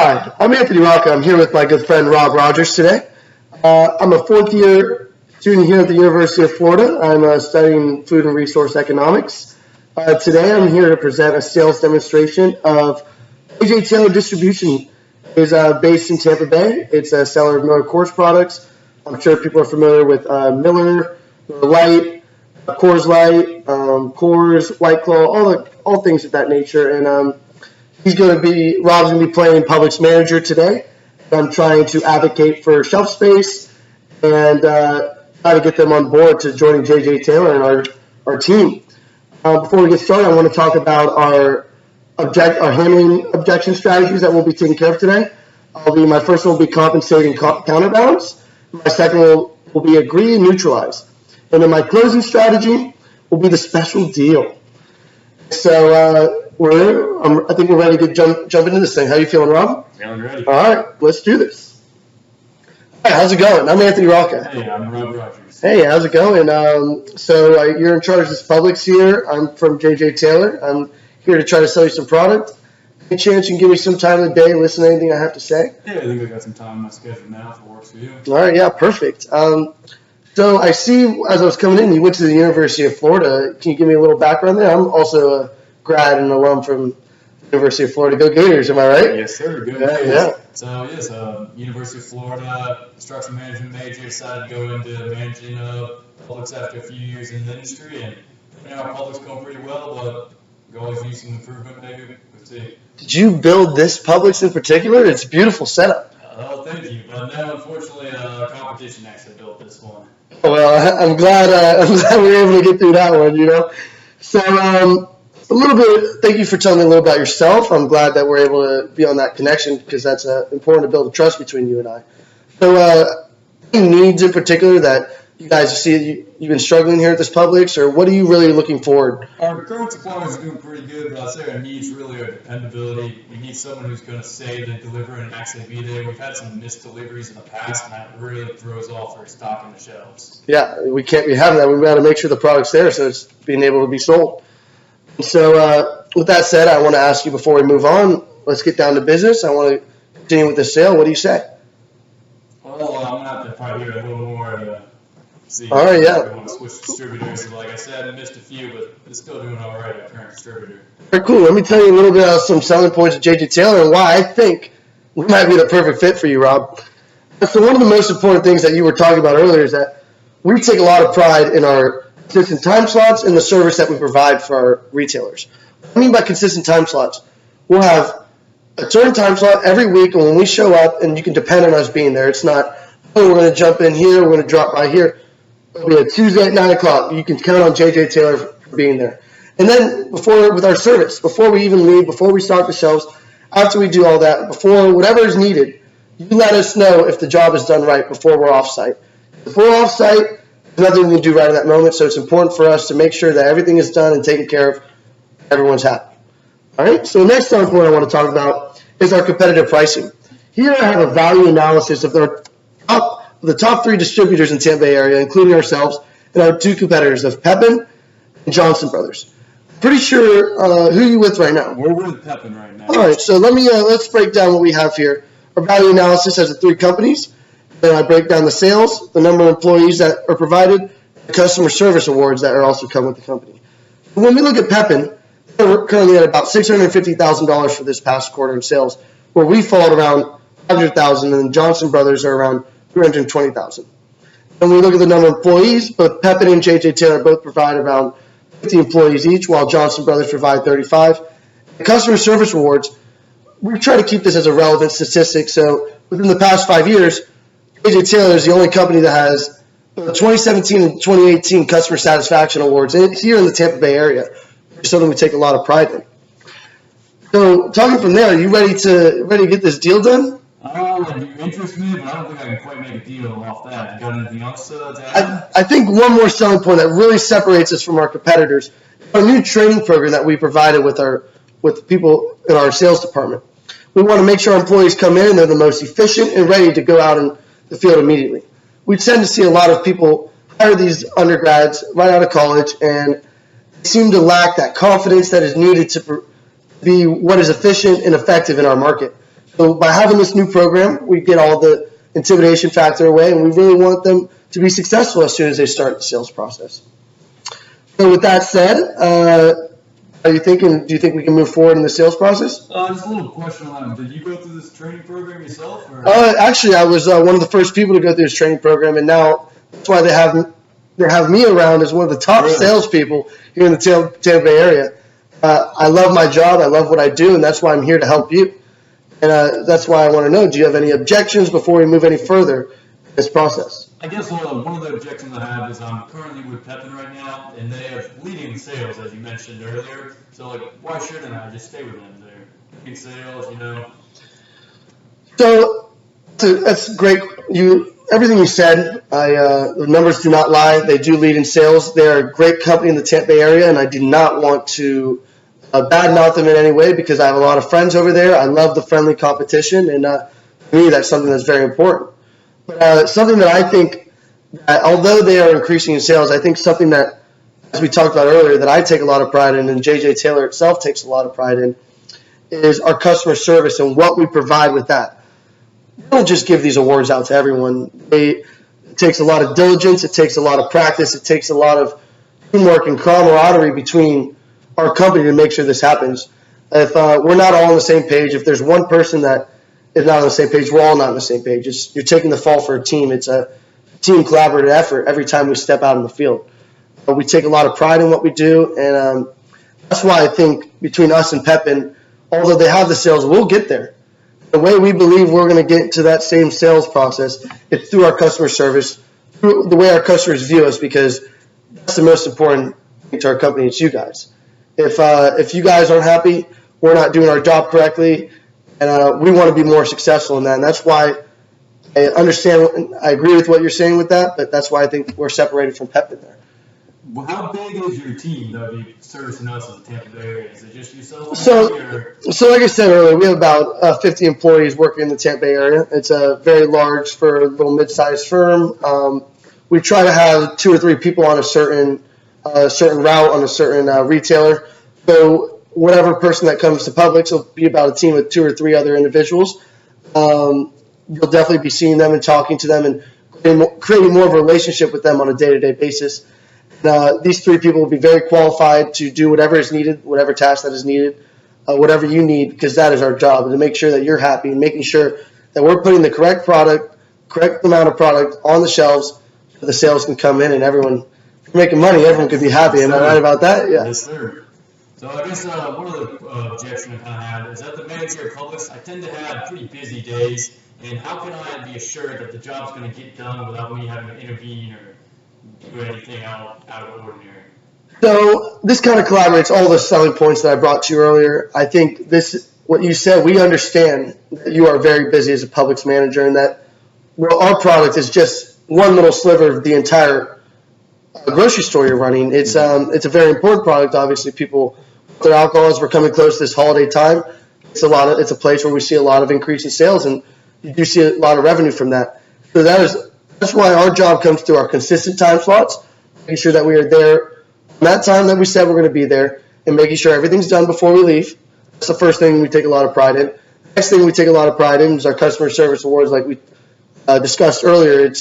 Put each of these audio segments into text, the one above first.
Hi, I'm Anthony Rocca. I'm here with my good friend Rob Rogers today. I'm a fourth-year student here at the University of Florida. I'm studying food and resource economics. Today I'm here to present a sales demonstration of AJ Taylor Distribution. It is based in Tampa Bay. It's a seller of Miller Coors products. I'm sure people are familiar with Miller Lite, Coors Light, Coors, White Claw, all things of that nature. And Rob's going to be playing Publix Manager today. I'm trying to advocate for shelf space and try to get them on board to joining JJ Taylor and our team. Before we get started, I want to talk about our handling objection strategies that we'll be taking care of today. My first one will be compensating counterbalance. My second will be agree and neutralize. And then my closing strategy will be the special deal. So I think we're ready to jump into this thing. How you feeling, Rob? Feeling ready. All right, let's do this. Hey, how's it going? I'm Anthony Rocca. Hey, I'm Rob Rogers. Hey, how's it going? You're in charge of this Publix here. I'm from JJ Taylor. I'm here to try to sell you some product. Any chance you can give me some time of the day, listen to anything I have to say? Yeah, I think I got some time on my schedule now if it works for you. All right, yeah, perfect. So I see as I was coming in, you went to the University of Florida. Can you give me a little background there? I'm also a grad and alum from the University of Florida. Go Gators, am I right? Yes, sir. Good. Yeah. So, yes, University of Florida, construction management major, decided to go into managing Publix after a few years in the industry. And Publix going pretty well, but we always need some improvement maybe. Let's see. Did you build this Publix in particular? It's a beautiful setup. Oh, thank you. But no, unfortunately, competition actually built this one. Well, I'm glad we were able to get through that one, So, a little bit, thank you for telling me a little about yourself. I'm glad that we're able to be on that connection because that's important to build a trust between you and I. So, any needs in particular that you guys see you've been struggling here at this Publix, or what are you really looking forward? Our current suppliers are doing pretty good, but I'd say our needs really are dependability. We need someone who's going to say and deliver and actually be there. We've had some missed deliveries in the past, and that really throws off our stock on the shelves. Yeah, we can't be having that. We've got to make sure the product's there so it's being able to be sold. So with that said, I want to ask you before we move on, let's get down to business. I want to continue with the sale. What do you say? Well, I'm going to have to probably hear a little more to see. All right, yeah. We want to switch distributors. Like I said, I missed a few, but it's still doing all right at current distributor. Very cool. Let me tell you a little bit about some selling points of JJ Taylor and why I think we might be the perfect fit for you, Rob. So one of the most important things that you were talking about earlier is that we take a lot of pride in our consistent time slots and the service that we provide for our retailers. What I mean by consistent time slots, we'll have a certain time slot every week, and when we show up, and you can depend on us being there. It's not, we're going to jump in here, we're going to drop by here. It'll be a Tuesday at 9 o'clock. You can count on JJ Taylor for being there. And then with our service, before we even leave, before we stock the shelves, after we do all that, before whatever is needed, you let us know if the job is done right before we're off-site. If we're off-site, there's nothing we can do right at that moment, so it's important for us to make sure that everything is done and taken care of. Everyone's happy. All right, so the next selling point I want to talk about is our competitive pricing. Here I have a value analysis of the top 3 distributors in Tampa Bay area, including ourselves, and our 2 competitors of Pepin and Johnson Brothers. Pretty sure who are you with right now? We're with Pepin right now. All right, so let's break down what we have here. Our value analysis has the 3 companies. Then I break down the sales, the number of employees that are provided, the customer service awards that are also come with the company. When we look at Pepin, we're currently at about $650,000 for this past quarter in sales, where we fall at around $100,000, and Johnson Brothers are around $320,000. When we look at the number of employees, both Pepin and JJ Taylor both provide around 50 employees each, while Johnson Brothers provide 35. The customer service awards, we try to keep this as a relevant statistic. So within the past 5 years, JJ Taylor is the only company that has the 2017 and 2018 customer satisfaction awards here in the Tampa Bay area, which is something we take a lot of pride in. So talking from there, are you ready to get this deal done? You interest me, but I don't think I can quite make a deal off that. You got anything else to add? I think one more selling point that really separates us from our competitors, our new training program that we provided with people in our sales department. We want to make sure our employees come in and they're the most efficient and ready to go out in the field immediately. We tend to see a lot of people hire these undergrads right out of college, and they seem to lack that confidence that is needed to be what is efficient and effective in our market. So by having this new program, we get all the intimidation factor away, and we really want them to be successful as soon as they start the sales process. So with that said, do you think we can move forward in the sales process? Just a little question on that. Did you go through this training program yourself? Or? Actually, I was one of the first people to go through this training program, and now that's why they have me around as one of the top salespeople here in the Tampa Bay area. I love my job. I love what I do, and that's why I'm here to help you. And that's why I want to know, do you have any objections before we move any further in this process? I guess one of the objections I have is I'm currently with Pepin right now, and they are leading sales, as you mentioned earlier. So, like, why shouldn't I just stay with them? They're leading sales, you know. So that's great. Everything you said, the numbers do not lie. They do lead in sales. They're a great company in the Tampa Bay area, and I do not want to badmouth them in any way because I have a lot of friends over there. I love the friendly competition, and to me, that's something that's very important. But something that I think, that although they are increasing in sales, I think something that, as we talked about earlier, that I take a lot of pride in, and JJ Taylor itself takes a lot of pride in, is our customer service and what we provide with that. We don't just give these awards out to everyone. It takes a lot of diligence. It takes a lot of practice. It takes a lot of teamwork and camaraderie between our company to make sure this happens. If we're not all on the same page, if there's one person that is not on the same page, we're all not on the same page. You're taking the fall for a team. It's a team collaborative effort every time we step out in the field. But we take a lot of pride in what we do, and that's why I think between us and Pepin, although they have the sales, we'll get there. The way we believe we're going to get to that same sales process, it's through our customer service, through the way our customers view us, because that's the most important thing to our company. It's you guys. If you guys aren't happy, we're not doing our job correctly, and we want to be more successful in that. And that's why I understand, I agree with what you're saying with that, but that's why I think we're separated from Pepin there. Well, how big is your team that would be servicing us in the Tampa Bay area? Is it just yourself? So like I said earlier, we have about 50 employees working in the Tampa Bay area. It's very large for a little mid-sized firm. We try to have 2 or 3 people on a certain route on a certain retailer. So whatever person that comes to Publix will be about a team of 2 or 3 other individuals. You'll definitely be seeing them and talking to them and creating more of a relationship with them on a day-to-day basis. These 3 people will be very qualified to do whatever is needed, whatever task that is needed, whatever you need, because that is our job, to make sure that you're happy and making sure that we're putting the correct amount of product on the shelves so the sales can come in and everyone, if you're making money, everyone could be happy. Am I right about that? Yeah. Yes, sir. So I guess one of the objections I kind of have is that the manager at Publix, I tend to have pretty busy days, and how can I be assured that the job's going to get done without me having to intervene or do anything out of the ordinary? So this kind of collaborates all the selling points that I brought to you earlier. I think what you said, we understand that you are very busy as a Publix manager, and that our product is just one little sliver of the entire grocery store you're running. It's a very important product. Obviously, people with their alcohol, as we're coming close to this holiday time, it's a place where we see a lot of increase in sales, and you do see a lot of revenue from that. So that's why our job comes through our consistent time slots, making sure that we are there on that time that we said we're going to be there, and making sure everything's done before we leave. That's the first thing we take a lot of pride in. The next thing we take a lot of pride in is our customer service awards, like we discussed earlier.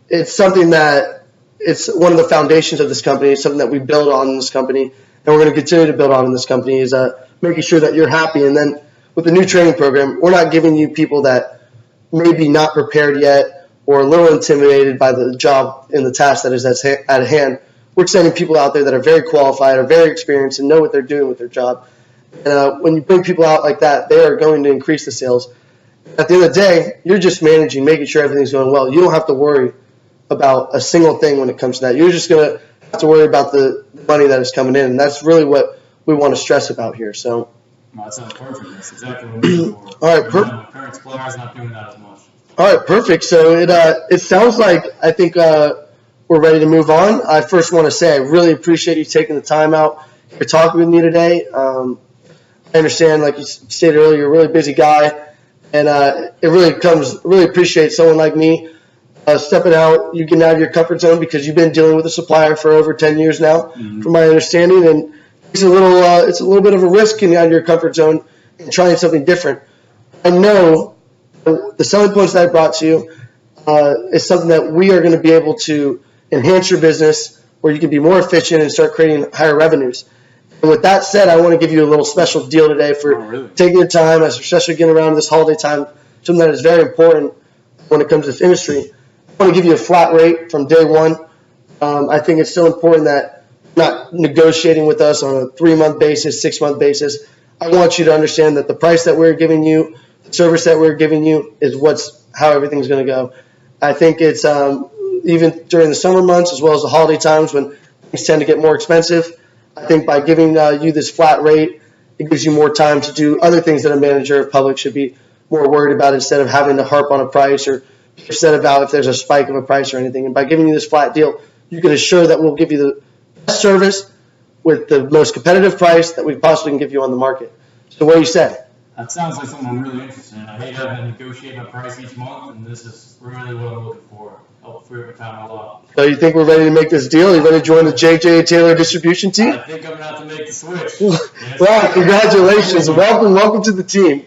It's something that it's one of the foundations of this company. It's something that we build on in this company, and we're going to continue to build on in this company, is making sure that you're happy. And then with the new training program, we're not giving you people that may be not prepared yet or a little intimidated by the job and the task that is at hand. We're sending people out there that are very qualified, are very experienced, and know what they're doing with their job. And when you bring people out like that, they are going to increase the sales. At the end of the day, you're just managing, making sure everything's going well. You don't have to worry about a single thing when it comes to that. You're just going to have to worry about the money that is coming in, and that's really what we want to stress about here. So, that sounds perfect. That's exactly what we're looking for. All right, My current supplier's not doing that as much. All right, perfect. So it sounds like I think we're ready to move on. I first want to say I really appreciate you taking the time out for talking with me today. I understand, like you stated earlier, you're a really busy guy, and it really appreciate someone like me stepping out. You getting out of your comfort zone because you've been dealing with a supplier for over 10 years now, from my understanding, and it's a little bit of a risk getting out of your comfort zone and trying something different. I know the selling points that I brought to you is something that we are going to be able to enhance your business where you can be more efficient and start creating higher revenues. And with that said, I want to give you a little special deal today for taking your time, especially getting around this holiday time, something that is very important when it comes to this industry. I want to give you a flat rate from day one. I think it's still important that you're not negotiating with us on a 3-month basis, 6-month basis. I want you to understand that the price that we're giving you, the service that we're giving you is how everything's going to go. I think it's even during the summer months as well as the holiday times when things tend to get more expensive. I think by giving you this flat rate, it gives you more time to do other things that a manager of public should be more worried about instead of having to harp on a price or upset about if there's a spike of a price or anything. And by giving you this flat deal, you can assure that we'll give you the best service with the most competitive price that we possibly can give you on the market. So what do you say? That sounds like something I'm really interested in. I hate having to negotiate my price each month, and this is really what I'm looking for. Help free up my time a lot. So you think we're ready to make this deal? You ready to join the J.J. Taylor distribution team? I think I'm going to have to make the switch. Well, congratulations. Welcome to the team.